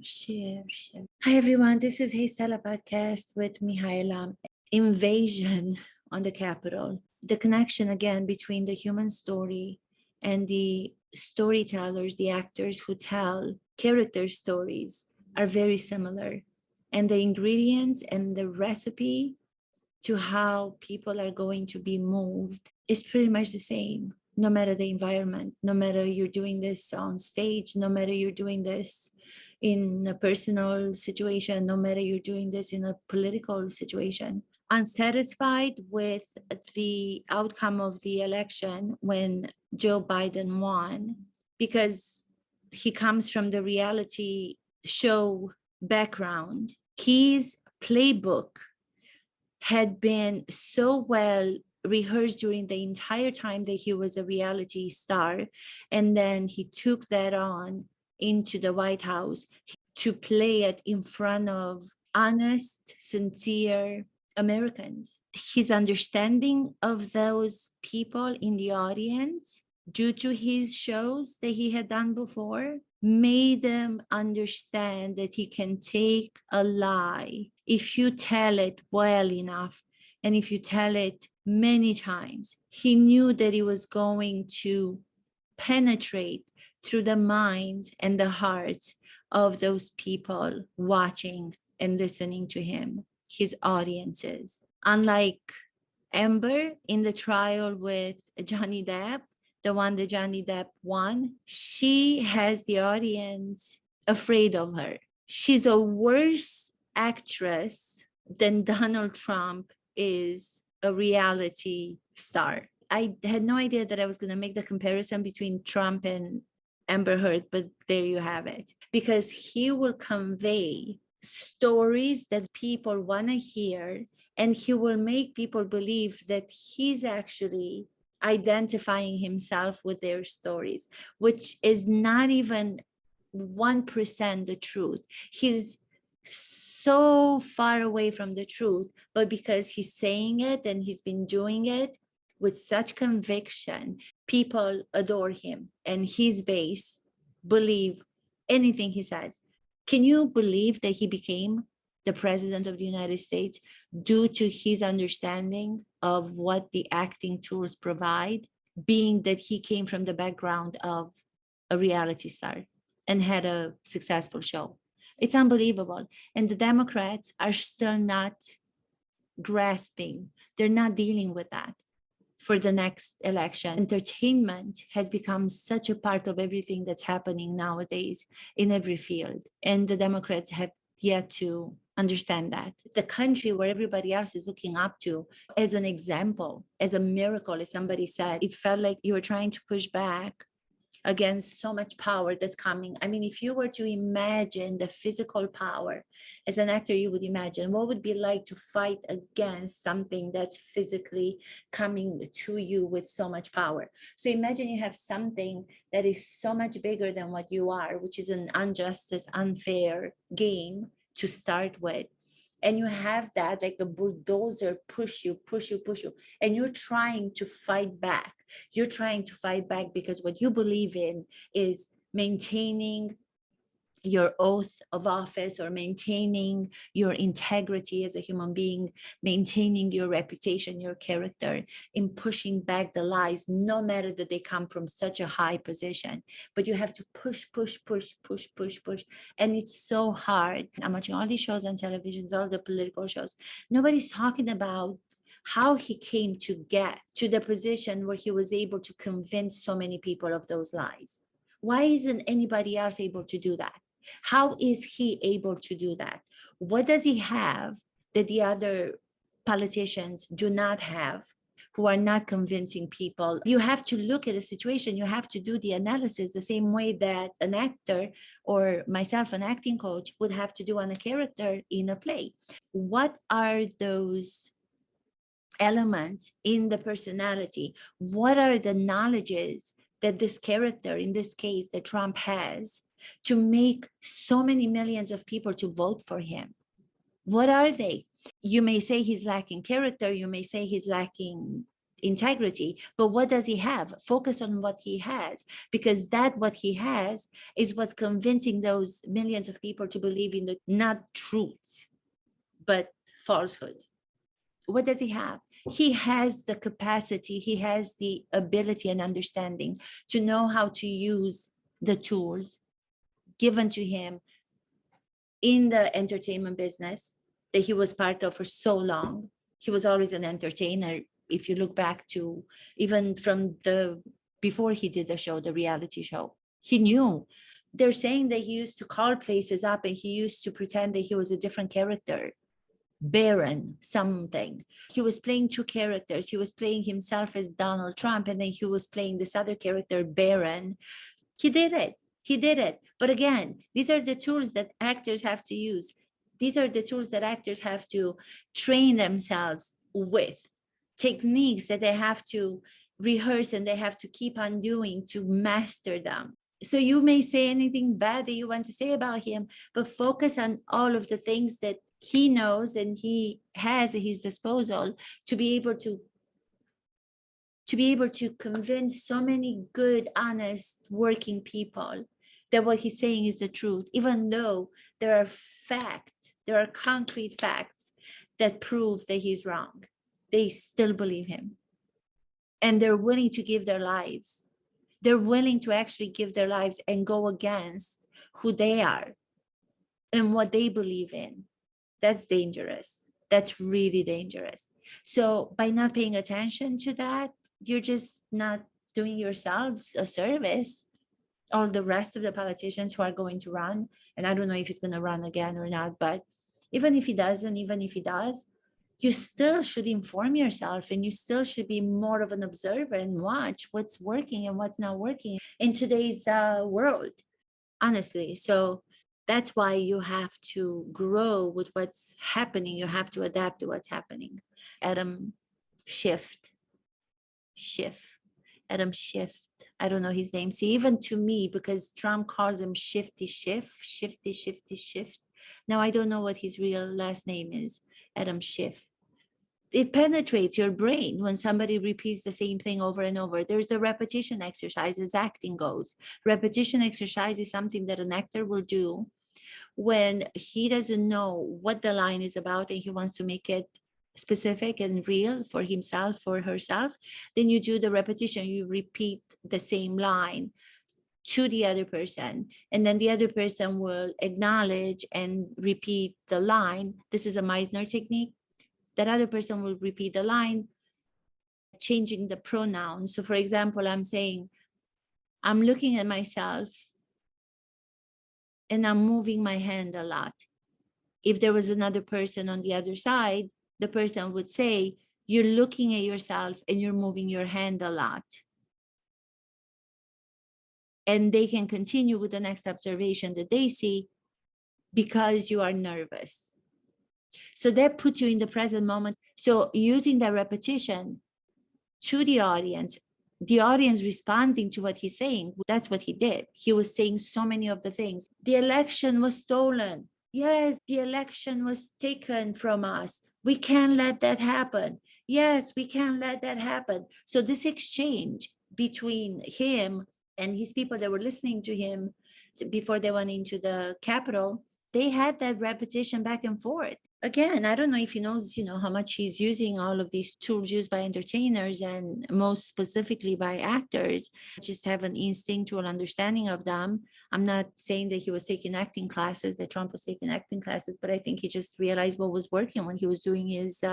Share. Hi everyone, this is Hey Stella podcast with Mihaela M. Invasion on the Capitol. The connection again between the human story and the storytellers, the actors who tell character stories are very similar. And the ingredients and the recipe to how people are going to be moved is pretty much the same, no matter the environment, no matter you're doing this on stage, no matter you're doing this in a personal situation, no matter you're doing this in a political situation. Unsatisfied with the outcome of the election when Joe Biden won, because he comes from the reality show background, his playbook had been so well rehearsed during the entire time that he was a reality star. And then he took that on into the White House to play it in front of honest, sincere Americans. His understanding of those people in the audience, due to his shows that he had done before, made them understand that he can take a lie if you tell it well enough, and if you tell it many times. He knew that it was going to penetrate through the minds and the hearts of those people watching and listening to him, his audiences. Unlike Amber in the trial with Johnny Depp, the one that Johnny Depp won, she has the audience afraid of her. She's a worse actress than Donald Trump is a reality star. I had no idea that I was going to make the comparison between Trump and Amber Heard, but there you have it. Because he will convey stories that people want to hear, and he will make people believe that he's actually identifying himself with their stories, which is not even 1% the truth. He's so far away from the truth, but because he's saying it and he's been doing it with such conviction, people adore him, and his base believe anything he says. Can you believe that he became the president of the United States due to his understanding of what the acting tools provide, being that he came from the background of a reality star and had a successful show? It's unbelievable. And the Democrats are still not grasping. They're not dealing with that for the next election. Entertainment has become such a part of everything that's happening nowadays in every field. And the Democrats have yet to understand that. The country where everybody else is looking up to as an example, as a miracle, as somebody said, it felt like you were trying to push back against so much power that's coming. I mean, if you were to imagine the physical power as an actor, you would imagine what would it be like to fight against something that's physically coming to you with so much power. So imagine you have something that is so much bigger than what you are, which is an injustice, unfair game to start with. And you have that like a bulldozer push you, and you're trying to fight back. You're trying to fight back because what you believe in is maintaining your oath of office, or maintaining your integrity as a human being, maintaining your reputation, your character, in pushing back the lies, no matter that they come from such a high position. But you have to push. And it's so hard. I'm watching all these shows on television, all the political shows. Nobody's talking about how he came to get to the position where he was able to convince so many people of those lies. Why isn't anybody else able to do that? How is he able to do that? What does he have that the other politicians do not have, who are not convincing people? You have to look at a situation. You have to do the analysis the same way that an actor, or myself, an acting coach, would have to do on a character in a play. What are those elements in the personality? What are the knowledges that this character, in this case, that Trump has, to make so many millions of people to vote for him? What are they? You may say he's lacking character. You may say he's lacking integrity. But what does he have? Focus on what he has, because that what he has is what's convincing those millions of people to believe in the not truth, but falsehood. What does he have? He has the capacity, he has the ability and understanding to know how to use the tools given to him in the entertainment business that he was part of for so long. He was always an entertainer. If you look back to even from the before he did the show, the reality show, he knew. They're saying that he used to call places up and he used to pretend that he was a different character, Baron something. He was playing two characters. He was playing himself as Donald Trump, and then he was playing this other character, Baron. He did it. He did it. But again, these are the tools that actors have to use. These are the tools that actors have to train themselves with, techniques that they have to rehearse and they have to keep on doing to master them. So you may say anything bad that you want to say about him, but focus on all of the things that he knows and he has at his disposal to be able to convince so many good, honest, working people that what he's saying is the truth, even though there are facts, there are concrete facts that prove that he's wrong. They still believe him. And they're willing to give their lives. They're willing to actually give their lives and go against who they are and what they believe in. That's dangerous. That's really dangerous. So by not paying attention to that, you're just not doing yourselves a service. All the rest of the politicians who are going to run, and I don't know if he's going to run again or not, but even if he doesn't, even if he does, you still should inform yourself and you still should be more of an observer and watch what's working and what's not working in today's world, honestly. So that's why you have to grow with what's happening. You have to adapt to what's happening. Adam Schiff. Adam Schiff. I don't know his name. See, even to me, because Trump calls him Shifty Schiff. Now I don't know what his real last name is. Adam Schiff. It penetrates your brain when somebody repeats the same thing over and over. There's the repetition exercise as acting goes. Repetition exercise is something that an actor will do when he doesn't know what the line is about and he wants to make it specific and real for himself or herself. Then you do the repetition. You repeat the same line to the other person, and then the other person will acknowledge and repeat the line. This is a Meisner technique. That other person will repeat the line, changing the pronouns. So for example, I'm saying, I'm looking at myself and I'm moving my hand a lot. If there was another person on the other side, the person would say, you're looking at yourself and you're moving your hand a lot. And they can continue with the next observation that they see because you are nervous. So that puts you in the present moment. So using that repetition to the audience responding to what he's saying, that's what he did. He was saying so many of the things. The election was stolen. Yes, the election was taken from us. We can't let that happen. Yes, we can't let that happen. So this exchange between him and his people that were listening to him before they went into the Capitol, they had that repetition back and forth. Again, I don't know if he knows, how much he's using all of these tools used by entertainers and most specifically by actors. Just have an instinctual understanding of them. I'm not saying that he was taking acting classes, that Trump was taking acting classes, but I think he just realized what was working when he was doing his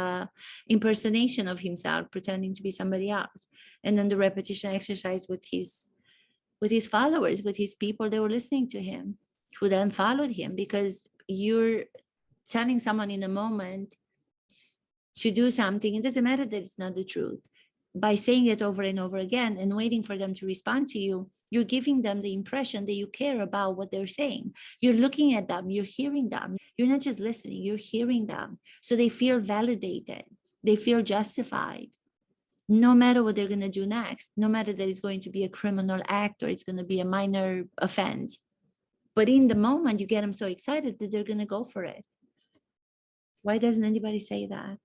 impersonation of himself, pretending to be somebody else. And then the repetition exercise with his followers, with his people that were listening to him, who then followed him, because you're telling someone in a moment to do something, it doesn't matter that it's not the truth. By saying it over and over again and waiting for them to respond to you, you're giving them the impression that you care about what they're saying. You're looking at them, you're hearing them. You're not just listening, you're hearing them. So they feel validated, they feel justified. No matter what they're going to do next, no matter that it's going to be a criminal act or it's going to be a minor offense. But in the moment, you get them so excited that they're going to go for it. Why doesn't anybody say that?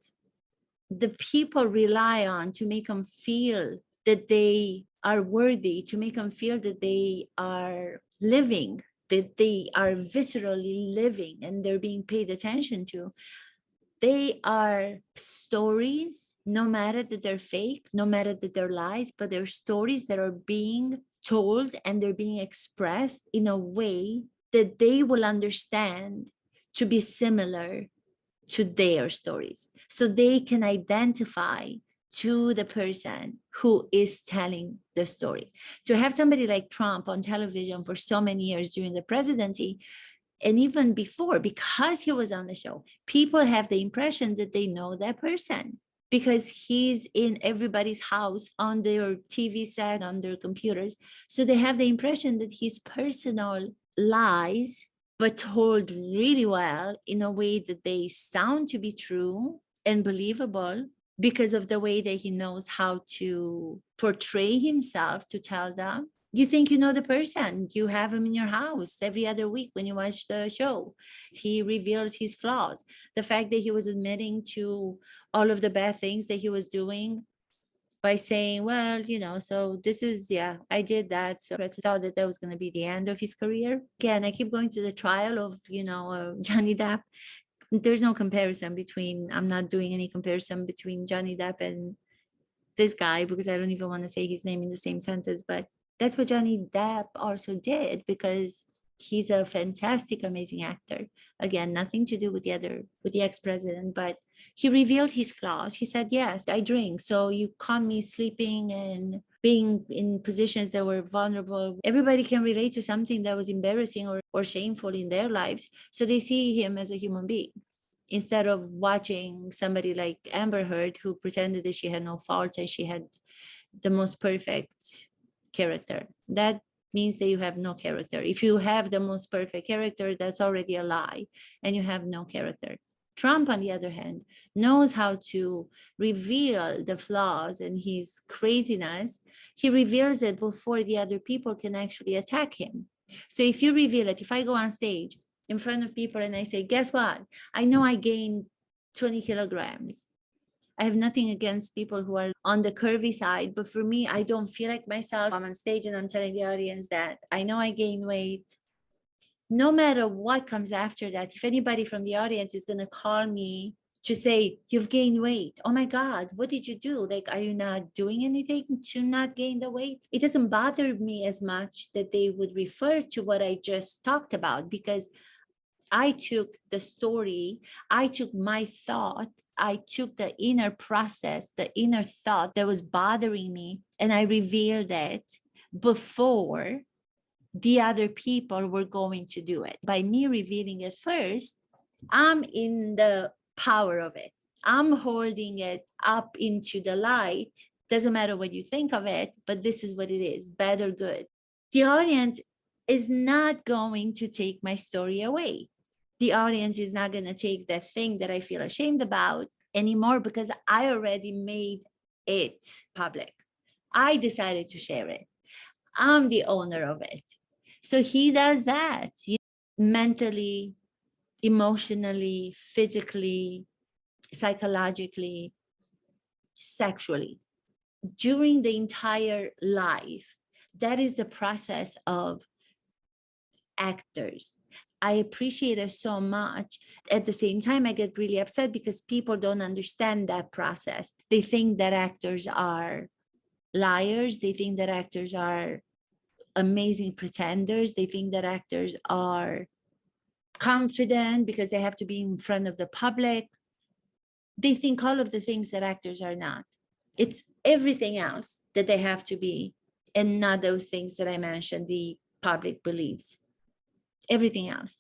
the people rely on to make them feel that they are worthy, to make them feel that they are living, that they are viscerally living and they're being paid attention to. They are stories, no matter that they're fake, no matter that they're lies, but they're stories that are being told and they're being expressed in a way that they will understand to be similar to their stories. So they can identify to the person who is telling the story. To have somebody like Trump on television for so many years during the presidency, and even before, because he was on the show, people have the impression that they know that person because he's in everybody's house, on their TV set, on their computers. So they have the impression that his personal lies, but told really well in a way that they sound to be true and believable because of the way that he knows how to portray himself to tell them. You think you know the person, you have him in your house every other week when you watch the show. He reveals his flaws. The fact that he was admitting to all of the bad things that he was doing by saying, well, so this is, I did that. So I thought that was going to be the end of his career. Again, I keep going to the trial of, Johnny Depp. There's no comparison between, I'm not doing any comparison between Johnny Depp and this guy because I don't even want to say his name in the same sentence, but that's what Johnny Depp also did because he's a fantastic, amazing actor. Again, nothing to do with the ex-president, but he revealed his flaws. He said, yes, I drink. So you caught me sleeping and being in positions that were vulnerable. Everybody can relate to something that was embarrassing or shameful in their lives. So they see him as a human being, instead of watching somebody like Amber Heard, who pretended that she had no faults and she had the most perfect character. That means that you have no character. If you have the most perfect character, that's already a lie and you have no character. Trump, on the other hand, knows how to reveal the flaws and his craziness. He reveals it before the other people can actually attack him. So if you reveal it, if I go on stage in front of people and I say, guess what? I know I gained 20 kilograms. I have nothing against people who are on the curvy side, but for me, I don't feel like myself. I'm on stage and I'm telling the audience that I know I gain weight. No matter what comes after that, if anybody from the audience is going to call me to say, you've gained weight. Oh my God, what did you do? Like, are you not doing anything to not gain the weight? It doesn't bother me as much that they would refer to what I just talked about because I took the story, I took my thought, I took the inner process, the inner thought that was bothering me, and I revealed it before the other people were going to do it. By me revealing it first, I'm in the power of it. I'm holding it up into the light. Doesn't matter what you think of it, but this is what it is, bad or good. The audience is not going to take my story away. The audience is not going to take that thing that I feel ashamed about anymore because I already made it public. I decided to share it. I'm the owner of it. So he does that, mentally, emotionally, physically, psychologically, sexually, during the entire life. That is the process of actors. I appreciate it so much. At the same time, I get really upset because people don't understand that process. They think that actors are liars. They think that actors are amazing pretenders. They think that actors are confident because they have to be in front of the public. They think all of the things that actors are not. It's everything else that they have to be, and not those things that I mentioned, the public believes. Everything else.